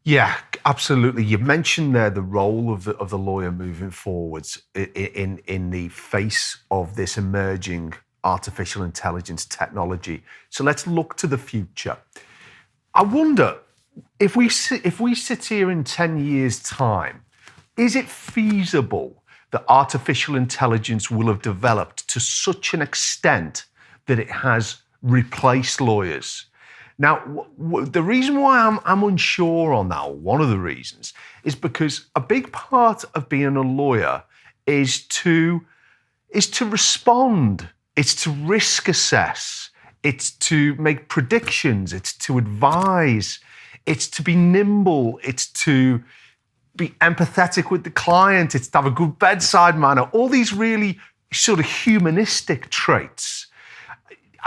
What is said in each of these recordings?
Yeah, absolutely. You mentioned there the role of the lawyer moving forwards in the face of this emerging artificial intelligence technology. So let's look to the future. I wonder if we sit here in 10 years' time, is it feasible that artificial intelligence will have developed to such an extent that it has replaced lawyers? Now, the reason why I'm unsure on that, or one of the reasons, is because a big part of being a lawyer is to respond. It's to risk assess. It's to make predictions. It's to advise. It's to be nimble. It's to be empathetic with the client. It's to have a good bedside manner. All these really sort of humanistic traits.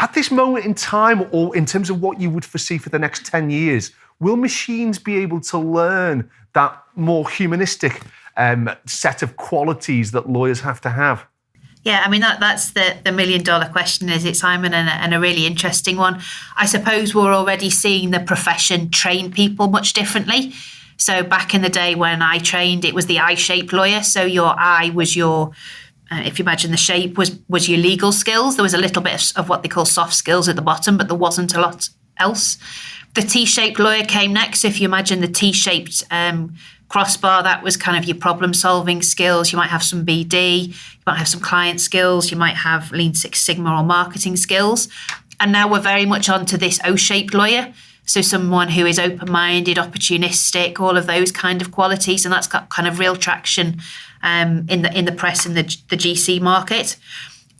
At this moment in time, or in terms of what you would foresee for the next 10 years, will machines be able to learn that more humanistic set of qualities that lawyers have to have? Yeah, I mean, that's the million-dollar question, is it, Simon? And a really interesting one. I suppose we're already seeing the profession train people much differently. So back in the day when I trained, it was the I-shaped lawyer. So your I was your... if you imagine the shape was your legal skills. There was a little bit of what they call soft skills at the bottom, but there wasn't a lot else. The T-shaped lawyer came next. So if you imagine the T-shaped crossbar, that was kind of your problem-solving skills. You might have some BD, you might have some client skills, you might have Lean Six Sigma or marketing skills. And now we're very much onto this O-shaped lawyer. So someone who is open-minded, opportunistic, all of those kind of qualities, and that's got kind of real traction in the press and the GC market.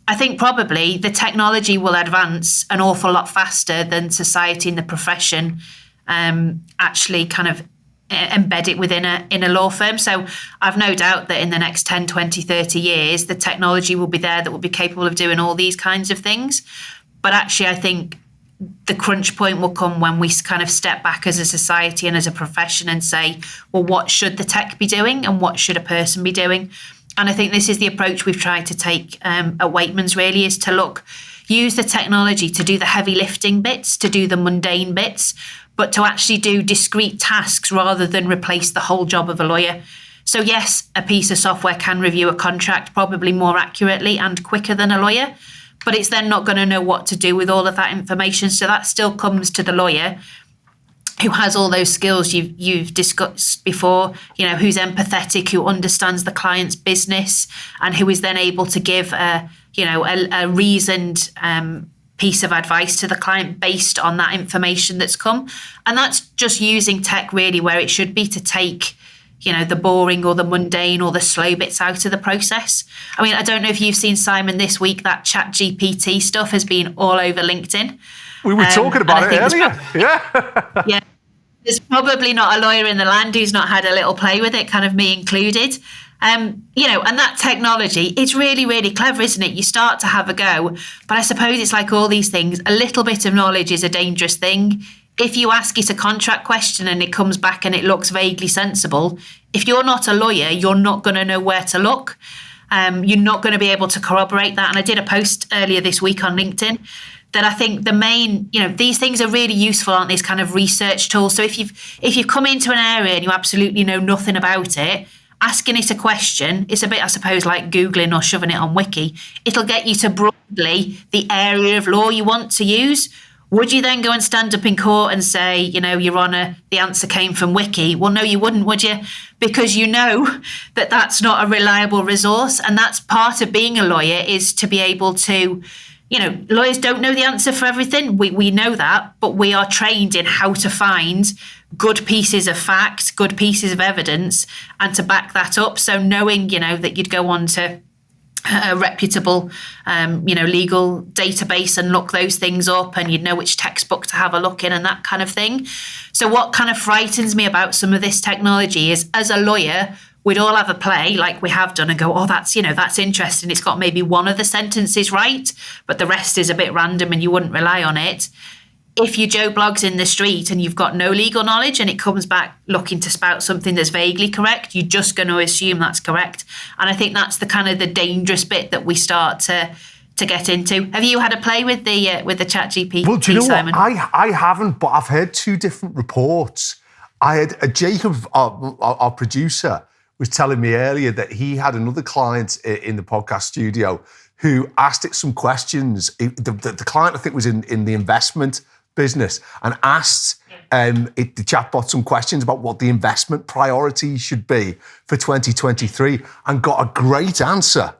I think probably the technology will advance an awful lot faster than society and the profession actually kind of embed it within a law firm. So I've no doubt that in the next 10, 20, 30 years, the technology will be there that will be capable of doing all these kinds of things. But actually, I think the crunch point will come when we kind of step back as a society and as a profession and say, well, what should the tech be doing and what should a person be doing? And I think this is the approach we've tried to take at Weightmans, really, is to use the technology to do the heavy lifting bits, to do the mundane bits, but to actually do discrete tasks rather than replace the whole job of a lawyer. So yes, a piece of software can review a contract probably more accurately and quicker than a lawyer, but it's then not going to know what to do with all of that information. So that still comes to the lawyer, who has all those skills you've discussed before, who's empathetic, who understands the client's business, and who is then able to give a reasoned piece of advice to the client based on that information that's come. And that's just using tech really where it should be, to take the boring or the mundane or the slow bits out of the process. I mean, I don't know if you've seen, Simon, this week, that ChatGPT stuff has been all over LinkedIn. We were talking about it earlier. Yeah. There's probably not a lawyer in the land who's not had a little play with it, kind of me included. And that technology, it's really, really clever, isn't it? You start to have a go. But I suppose it's like all these things. A little bit of knowledge is a dangerous thing. If you ask it a contract question and it comes back and it looks vaguely sensible, if you're not a lawyer, you're not going to know where to look. You're not going to be able to corroborate that. And I did a post earlier this week on LinkedIn that I think the main, these things are really useful, aren't these kind of research tools? So if you've come into an area and you absolutely know nothing about it, asking it a question, it's a bit, I suppose, like Googling or shoving it on Wiki. It'll get you to broadly the area of law you want to use. Would you then go and stand up in court and say, Your Honour, the answer came from Wiki? Well, no, you wouldn't, would you? Because you know that that's not a reliable resource. And that's part of being a lawyer, is to be able to, lawyers don't know the answer for everything. We know that, but we are trained in how to find good pieces of fact, good pieces of evidence, and to back that up. So knowing, that you'd go on to a reputable, legal database and look those things up, and you'd know which textbook to have a look in and that kind of thing. So what kind of frightens me about some of this technology is, as a lawyer, we'd all have a play like we have done and go, oh, that's interesting. It's got maybe one of the sentences right, but the rest is a bit random and you wouldn't rely on it. If you Joe Blogs in the street and you've got no legal knowledge and it comes back looking to spout something that's vaguely correct, you're just going to assume that's correct. And I think that's the kind of the dangerous bit that we start to get into. Have you had a play with the ChatGPT, Well, do you know Simon? what? I haven't, but I've heard two different reports. I had Jacob, our producer, was telling me earlier that he had another client in the podcast studio who asked it some questions. The client, I think, was in the investment business, and asked the chatbot some questions about what the investment priorities should be for 2023, and got a great answer.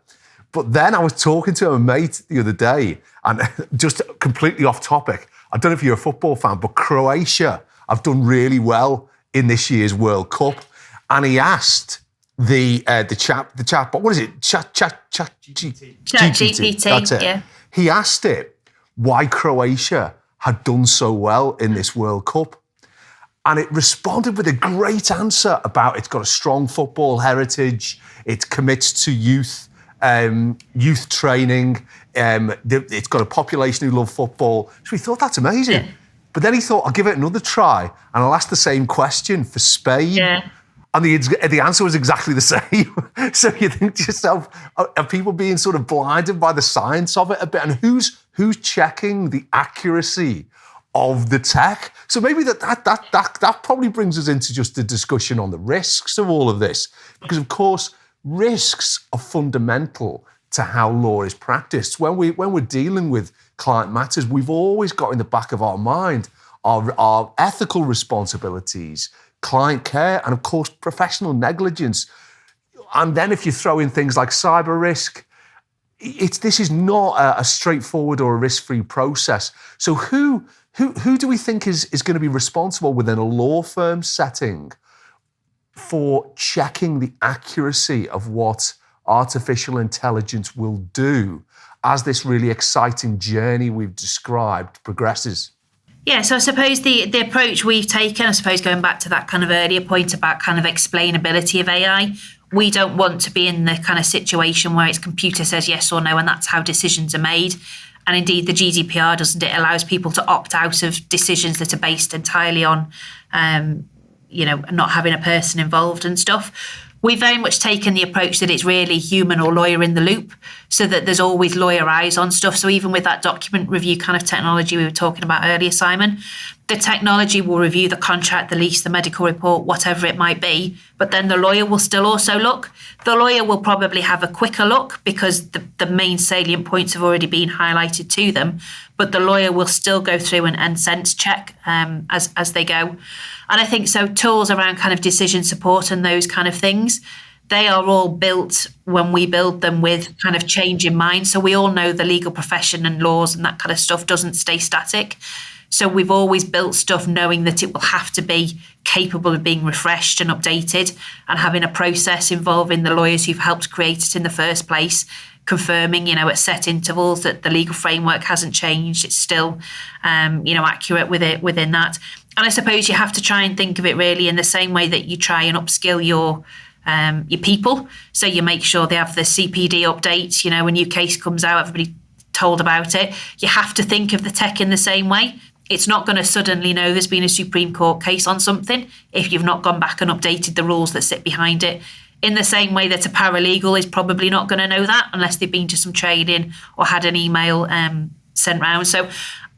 But then I was talking to a mate the other day, and just completely off topic, I don't know if you're a football fan, but Croatia have done really well in this year's World Cup. And he asked the chatbot, what is it? ChatGPT. That's it. Yeah. He asked it why Croatia had done so well in this World Cup. And it responded with a great answer about it's got a strong football heritage, it commits to youth training, it's got a population who love football. So we thought, that's amazing. Yeah. But then he thought, I'll give it another try, and I'll ask the same question for Spain. Yeah. And the answer was exactly the same. So you think to yourself, are people being sort of blinded by the science of it a bit? And who's checking the accuracy of the tech? So maybe that probably brings us into just the discussion on the risks of all of this. Because of course, risks are fundamental to how law is practiced. When we're dealing with client matters, we've always got in the back of our mind our ethical responsibilities, client care, and of course, professional negligence. And then if you throw in things like cyber risk, this is not a straightforward or a risk-free process. So who do we think is going to be responsible within a law firm setting for checking the accuracy of what artificial intelligence will do as this really exciting journey we've described progresses? Yeah, so I suppose the approach we've taken, I suppose going back to that kind of earlier point about kind of explainability of AI, we don't want to be in the kind of situation where its computer says yes or no, and that's how decisions are made. And indeed, the GDPR doesn't. It allows people to opt out of decisions that are based entirely on, not having a person involved and stuff. We've very much taken the approach that it's really human or lawyer in the loop, so that there's always lawyer eyes on stuff. So even with that document review kind of technology we were talking about earlier, Simon, the technology will review the contract, the lease, the medical report, whatever it might be, but then the lawyer will still also look. The lawyer will probably have a quicker look because the main salient points have already been highlighted to them, but the lawyer will still go through and sense check as they go. And I think so tools around kind of decision support and those kind of things, they are all built when we build them with kind of change in mind. So we all know the legal profession and laws and that kind of stuff doesn't stay static. So we've always built stuff knowing that it will have to be capable of being refreshed and updated, and having a process involving the lawyers who've helped create it in the first place, confirming, at set intervals that the legal framework hasn't changed. It's still, accurate within that. And I suppose you have to try and think of it really in the same way that you try and upskill your people. So you make sure they have the CPD updates, a new case comes out, everybody told about it. You have to think of the tech in the same way. It's not going to suddenly know there's been a Supreme Court case on something if you've not gone back and updated the rules that sit behind it. In the same way that a paralegal is probably not going to know that unless they've been to some training or had an email sent round. So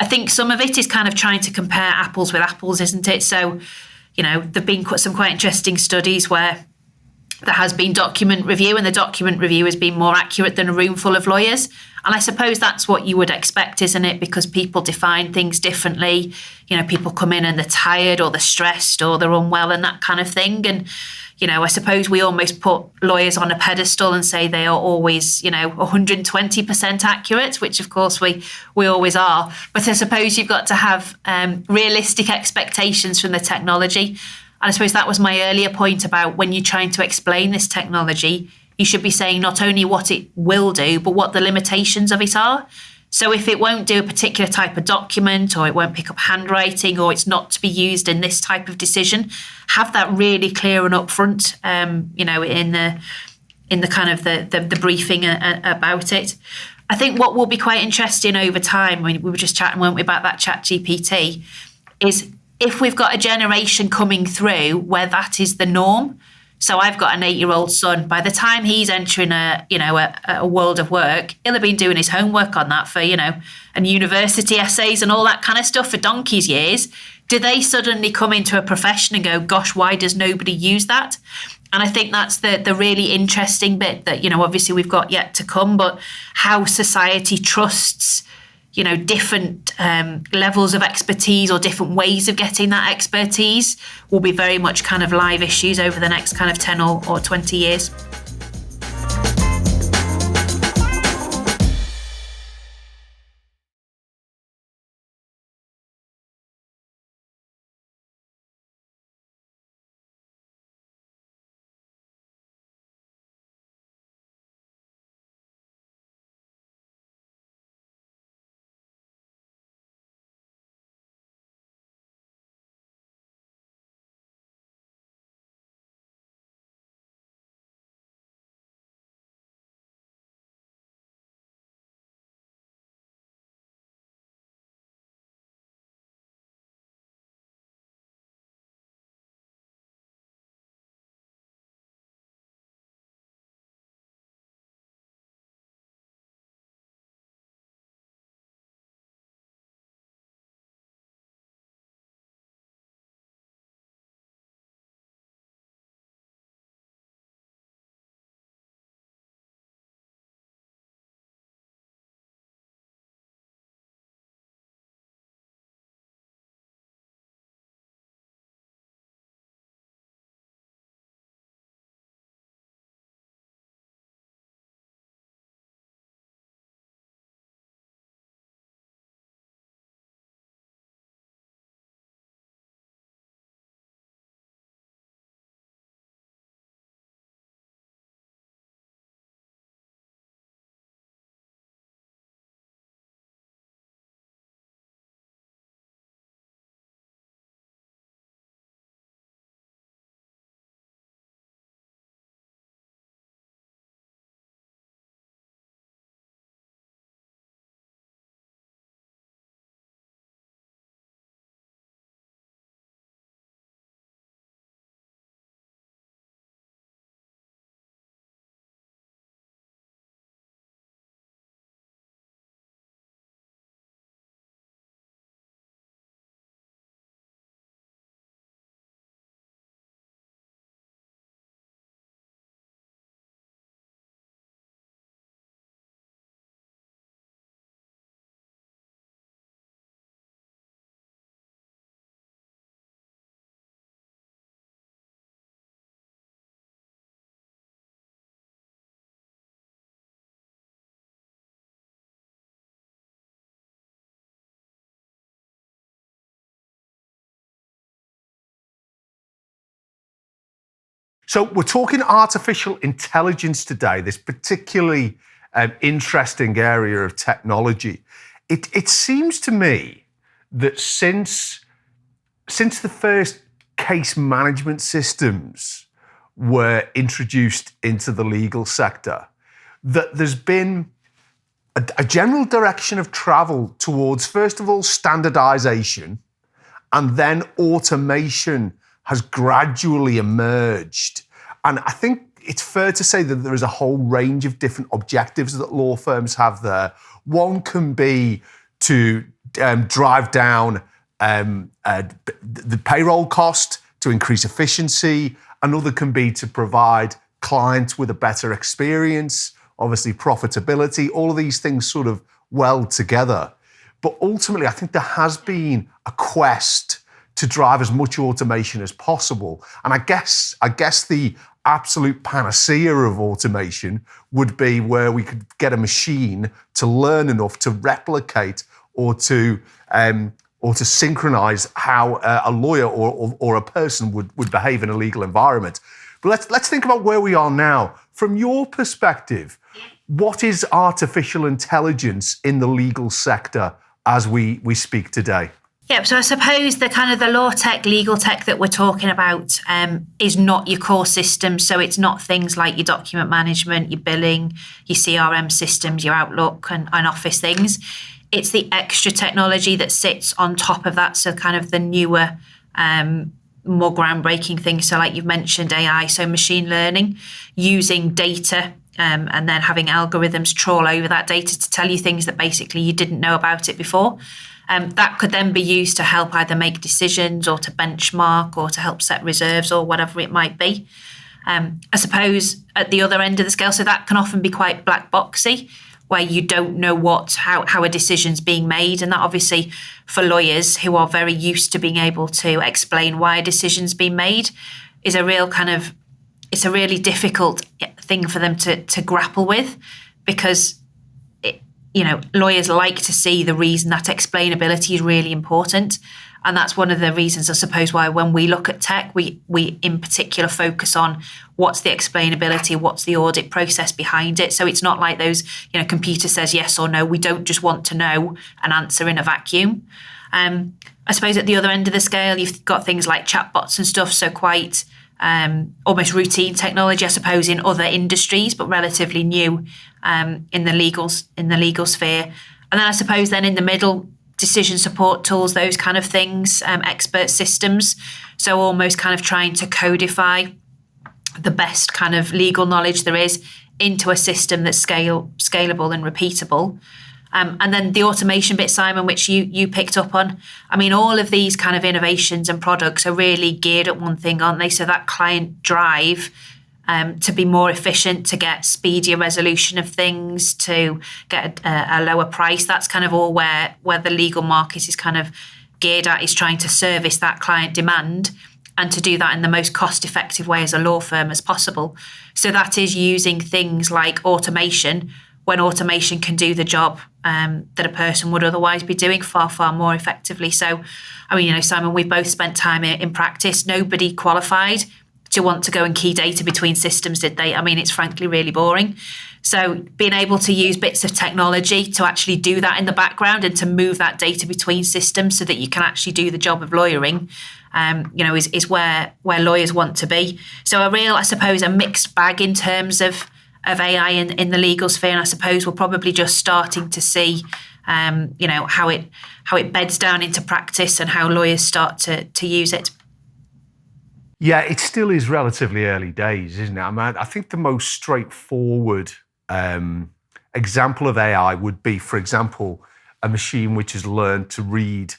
I think some of it is kind of trying to compare apples with apples, isn't it? So, there've been some quite interesting studies where there has been document review, and the document review has been more accurate than a room full of lawyers. And I suppose that's what you would expect, isn't it? Because people define things differently. People come in and they're tired or they're stressed or they're unwell and that kind of thing. And, I suppose we almost put lawyers on a pedestal and say they are always, 120% accurate, which of course we always are. But I suppose you've got to have realistic expectations from the technology. And I suppose that was my earlier point about when you're trying to explain this technology, you should be saying not only what it will do, but what the limitations of it are. So if it won't do a particular type of document, or it won't pick up handwriting, or it's not to be used in this type of decision, have that really clear and upfront, in the kind of the briefing about it. I think what will be quite interesting over time, when we were just chatting, weren't we, about that ChatGPT, is if we've got a generation coming through where that is the norm. So I've got an 8-year-old son. By the time he's entering a world of work, he'll have been doing his homework on that for, and university essays and all that kind of stuff for donkey's years. do they suddenly come into a profession and go, gosh, why does nobody use that? And I think that's the really interesting bit that, obviously we've got yet to come, but how society trusts, different levels of expertise or different ways of getting that expertise will be very much kind of live issues over the next kind of 10 or 20 years. So we're talking artificial intelligence today, this particularly interesting area of technology. It seems to me that since the first case management systems were introduced into the legal sector, that there's been a general direction of travel towards, first of all, standardization, and then automation has gradually emerged. And I think it's fair to say that there is a whole range of different objectives that law firms have there. One can be to drive down the payroll cost to increase efficiency. Another can be to provide clients with a better experience, obviously profitability. All of these things sort of weld together. But ultimately, I think there has been a quest to drive as much automation as possible. And I guess the absolute panacea of automation would be where we could get a machine to learn enough to replicate or to synchronize how a lawyer or a person would behave in a legal environment. But let's think about where we are now. From your perspective, what is artificial intelligence in the legal sector as we speak today? Yeah, so I suppose the kind of the law tech, legal tech that we're talking about is not your core system. So it's not things like your document management, your billing, your CRM systems, your Outlook and Office things. It's the extra technology that sits on top of that. So kind of the newer, more groundbreaking things. So like you've mentioned AI, so machine learning, using data and then having algorithms trawl over that data to tell you things that basically you didn't know about it before. That could then be used to help either make decisions or to benchmark or to help set reserves or whatever it might be. I suppose at the other end of the scale, so that can often be quite black boxy, where you don't know how a decision's being made. And that obviously for lawyers who are very used to being able to explain why a decision's been made is it's a really difficult thing for them to grapple with, because lawyers like to see the reason. That explainability is really important. And that's one of the reasons, I suppose, why when we look at tech, we in particular focus on what's the explainability, what's the audit process behind it. So it's not like those, computer says yes or no. We don't just want to know an answer in a vacuum. I suppose at the other end of the scale, you've got things like chatbots and stuff. So quite almost routine technology, I suppose, in other industries, but relatively new in the legal sphere. And then I suppose then in the middle, decision support tools, those kind of things, expert systems. So almost kind of trying to codify the best kind of legal knowledge there is into a system that's scalable and repeatable. And then the automation bit, Simon, which you picked up on. I mean, all of these kind of innovations and products are really geared at one thing, aren't they? So that client drive to be more efficient, to get speedier resolution of things, to get a lower price. That's kind of all where the legal market is kind of geared at, is trying to service that client demand and to do that in the most cost-effective way as a law firm as possible. So that is using things like automation, when automation can do the job that a person would otherwise be doing far, far more effectively. So, I mean, Simon, we've both spent time in practice. Nobody qualified to want to go and key data between systems, did they? I mean, it's frankly really boring. So being able to use bits of technology to actually do that in the background and to move that data between systems so that you can actually do the job of lawyering, is where lawyers want to be. So I suppose, a mixed bag in terms of AI in the legal sphere. And I suppose we're probably just starting to see, how it beds down into practice and how lawyers start to use it. Yeah, it still is relatively early days, isn't it? I mean, I think the most straightforward example of AI would be, for example, a machine which has learned to read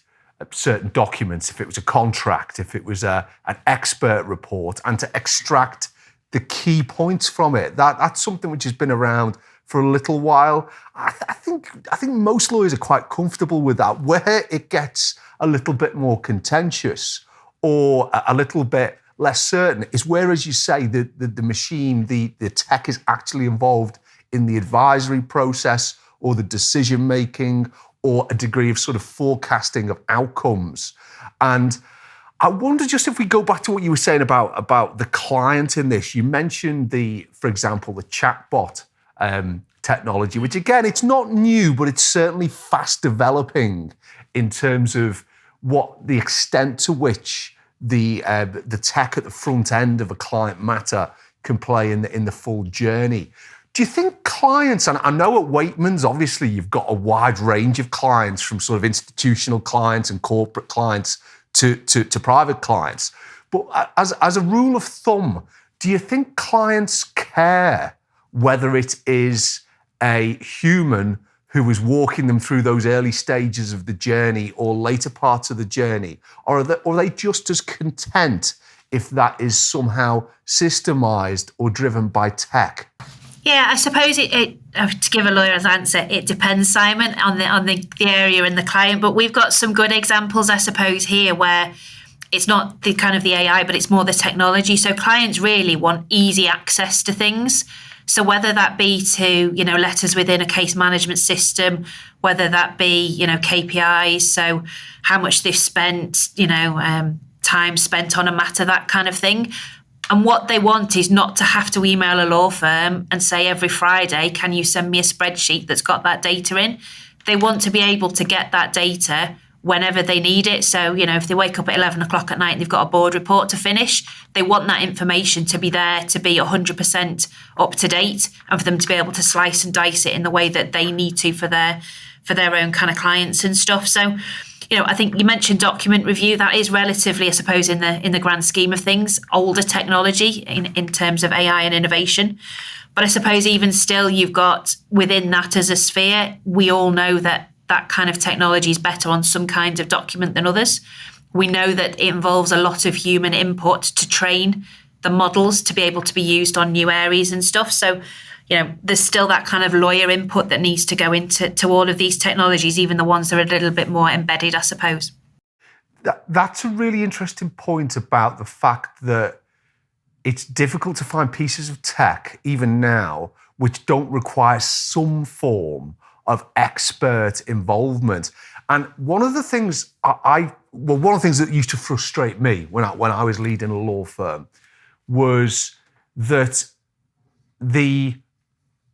certain documents, if it was a contract, if it was an expert report, and to extract the key points from it. That's something which has been around for a little while. I think most lawyers are quite comfortable with that. Where it gets a little bit more contentious or a little bit less certain is where, as you say, the machine, the tech is actually involved in the advisory process or the decision making or a degree of sort of forecasting of outcomes. And I wonder, just if we go back to what you were saying about the client in this, you mentioned for example, the chatbot technology, which again, it's not new, but it's certainly fast developing in terms of what the extent to which the tech at the front end of a client matter can play in the full journey. Do you think clients, and I know at Weightmans, obviously you've got a wide range of clients, from sort of institutional clients and corporate clients to private clients, but as a rule of thumb, do you think clients care whether it is a human who is walking them through those early stages of the journey or later parts of the journey? Or are they just as content if that is somehow systemized or driven by tech? Yeah, I suppose to give a lawyer's answer, it depends, Simon, on the area and the client. But we've got some good examples, I suppose, here where it's not the kind of the AI, but it's more the technology. So clients really want easy access to things. So whether that be to, letters within a case management system, whether that be, KPIs, so how much they've spent, time spent on a matter, that kind of thing. And what they want is not to have to email a law firm and say every Friday, can you send me a spreadsheet that's got that data in? They want to be able to get that data whenever they need it. So, if they wake up at 11 o'clock at night and they've got a board report to finish, they want that information to be there, to be 100% up to date, and for them to be able to slice and dice it in the way that they need to for their own kind of clients and stuff. So, I think you mentioned document review. That is relatively, I suppose, in the grand scheme of things, older technology in terms of AI and innovation. But I suppose even still, you've got within that as a sphere, we all know that that kind of technology is better on some kind of document than others. We know that it involves a lot of human input to train the models to be able to be used on new areas and stuff. So, there's still that kind of lawyer input that needs to go into all of these technologies, even the ones that are a little bit more embedded, I suppose. That's a really interesting point about the fact that it's difficult to find pieces of tech, even now, which don't require some form of expert involvement. And one of the things one of the things that used to frustrate me when I was leading a law firm was that the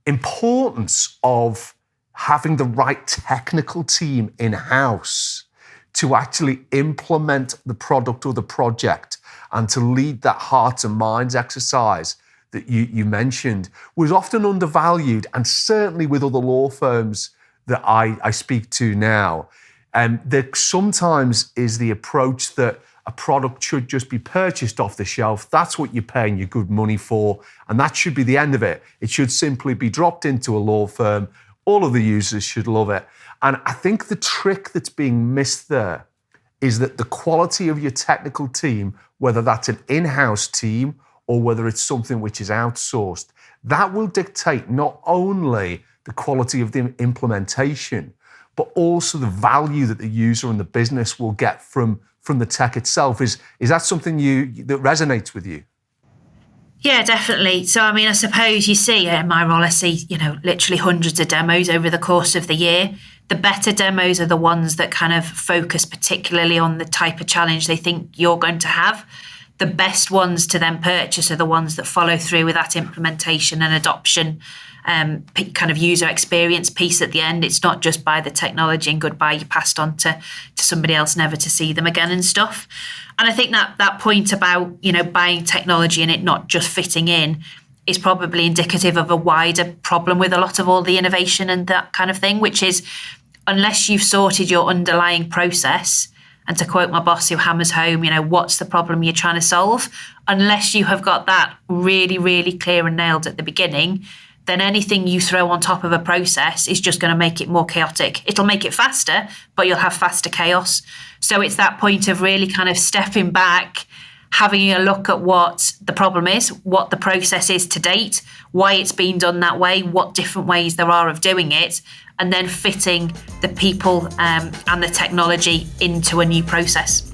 importance of having the right technical team in-house to actually implement the product or the project and to lead that hearts and minds exercise that you mentioned was often undervalued, and certainly with other law firms that I speak to now. There sometimes is the approach that a product should just be purchased off the shelf. That's what you're paying your good money for, and that should be the end of it. It should simply be dropped into a law firm. All of the users should love it. And I think the trick that's being missed there is that the quality of your technical team, whether that's an in-house team or whether it's something which is outsourced, that will dictate not only the quality of the implementation, but also the value that the user and the business will get from the tech itself. Is that something that resonates with you? Yeah, definitely. So, I suppose you see in my role, I see, literally hundreds of demos over the course of the year. The better demos are the ones that kind of focus particularly on the type of challenge they think you're going to have. The best ones to then purchase are the ones that follow through with that implementation and adoption kind of user experience piece at the end. It's not just buy the technology and goodbye, you passed on to somebody else, never to see them again and stuff. And I think that point about, buying technology and it not just fitting in is probably indicative of a wider problem with a lot of all the innovation and that kind of thing, which is unless you've sorted your underlying process, and to quote my boss who hammers home, what's the problem you're trying to solve? Unless you have got that really, really clear and nailed at the beginning, then anything you throw on top of a process is just going to make it more chaotic. It'll make it faster, but you'll have faster chaos. So it's that point of really kind of stepping back, having a look at what the problem is, what the process is to date, why it's been done that way, what different ways there are of doing it, and then fitting the people and the technology into a new process.